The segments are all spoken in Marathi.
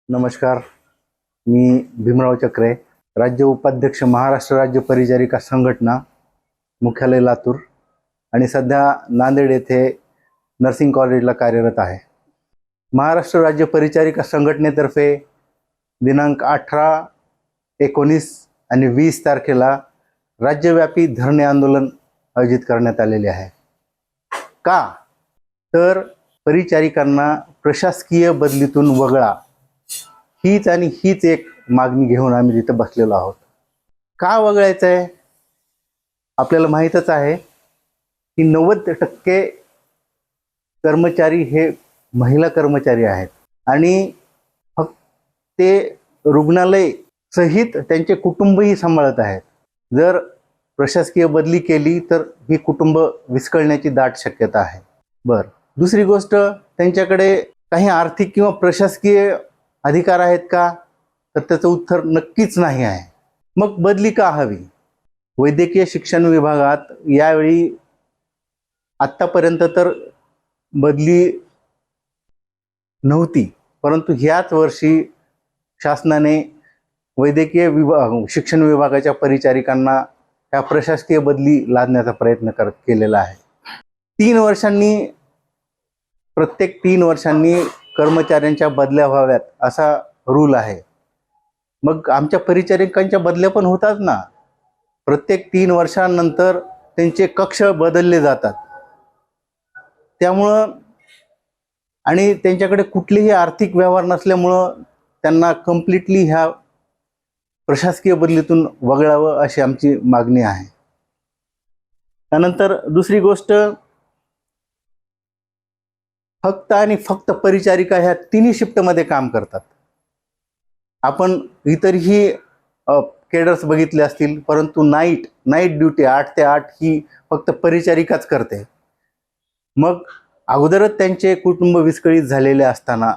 नमस्कार, मी भीमराव चक्रे, राज्य उपाध्यक्ष, महाराष्ट्र राज्य परिचारिका संघटना, मुख्यालय लातूर आणि सध्या नांदेड येथे नर्सिंग कॉलेजला कार्यरत आहे. महाराष्ट्र राज्य परिचारिका संघटनेतर्फे दिनांक 18, 19 आणि 20 तारखेला राज्यव्यापी धरणे आंदोलन आयोजित करण्यात आलेले आहे. का तर परिचारिकांना प्रशासकीय बदलीतून वगळा, हीच एक मागणी घेऊन आम्ही तिथे बसलेलो आहोत. का वगळायचं आहे? आपल्याला माहीतच आहे की 90% कर्मचारी हे महिला कर्मचारी आहेत आणि फक्त ते रुग्णालय सहित त्यांचे कुटुंबही सांभाळत आहेत. जर प्रशासकीय बदली केली तर ही कुटुंब विस्कळण्याची दाट शक्यता आहे. दुसरी गोष्ट, त्यांच्याकडे काही आर्थिक किंवा प्रशासकीय अधिकार आहेत का? तर त्याचं उत्तर नक्कीच नाही आहे. मग बदली का हवी? वैद्यकीय शिक्षण विभागात यावेळी आत्तापर्यंत तर बदली नव्हती, परंतु ह्याच वर्षी शासनाने वैद्यकीय शिक्षण विभागाच्या परिचारिकांना त्या प्रशासकीय बदली लादण्याचा प्रयत्न केलेला आहे. प्रत्येक 3 वर्षांनी कर्मचाऱ्यांच्या बदल्या व्हाव्यात असा रूल आहे. मग आमच्या परिचारिकांच्या बदल्या पण होतात ना. प्रत्येक 3 वर्षांनंतर त्यांचे कक्ष बदलले जातात. त्यामुळं आणि त्यांच्याकडे कुठलेही आर्थिक व्यवहार नसल्यामुळं त्यांना कम्प्लिटली ह्या प्रशासकीय बदलीतून वगळावं अशी आमची मागणी आहे. त्यानंतर दुसरी गोष्ट, फक्त परिचारिका ह्या 3 शिफ्टमध्ये काम करतात. आपण इतरही केडर्स बघितले असतील, परंतु नाईट ड्युटी 8 ते 8 ही फक्त परिचारिकाच करते. मग अगोदरच त्यांचे कुटुंब विस्कळीत झालेले असताना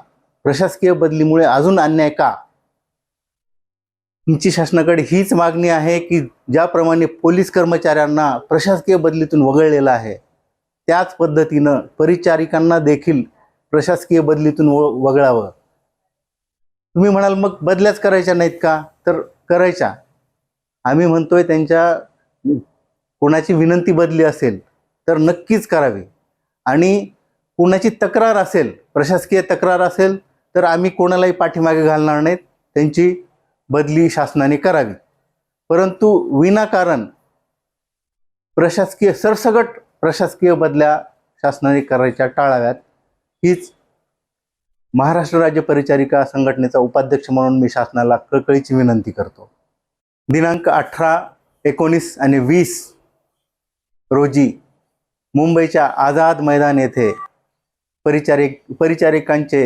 प्रशासकीय बदलीमुळे अजून अन्याय का? तुमची शासनाकडे हीच मागणी आहे की ज्याप्रमाणे पोलीस कर्मचाऱ्यांना प्रशासकीय बदलीतून वगळलेलं आहे, त्याच पद्धतीनं परिचारिकांना देखील प्रशासकीय बदलीतून वगळावं. तुम्ही म्हणाल मग बदल्याच करायच्या नाहीत का? तर करायच्या. आम्ही म्हणतोय त्यांच्या कोणाची विनंती बदली असेल तर नक्कीच करावी आणि कोणाची तक्रार असेल, प्रशासकीय तक्रार असेल तर आम्ही कोणालाही पाठीमागे घालणार नाहीत. त्यांची बदली शासनाने करावी. परंतु विनाकारण सरसगट प्रशासकीय बदल्या शासनाने करायच्या टाळाव्यात. हीच महाराष्ट्र राज्य परिचारिका संघटनेचा उपाध्यक्ष म्हणून मी शासनाला कळकळीची विनंती करतो. दिनांक 18, 19 आणि 20 रोजी मुंबईच्या आझाद मैदान येथे परिचारिकांचे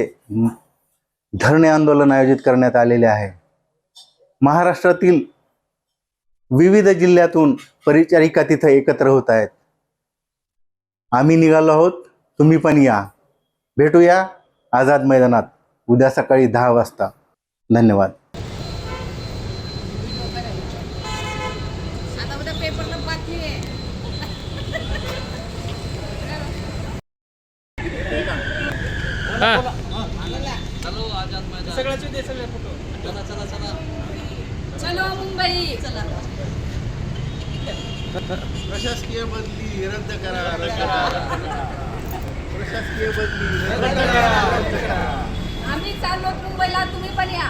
धरणे आंदोलन आयोजित करण्यात आलेले आहे. महाराष्ट्रातील विविध जिल्ह्यातून परिचारिका तिथे एकत्र होत आहेत. आम्ही निघालो आहोत, तुम्ही पण या. भेटूया आझाद मैदानात उद्या सकाळी 10 वाजता. धन्यवाद. चलो मुंबई, चला. प्रशासकीय बदली रद्द करा. प्रशासकीय बदली रद्द करा. आम्ही चाललो मुंबईला, तुम्ही पण या.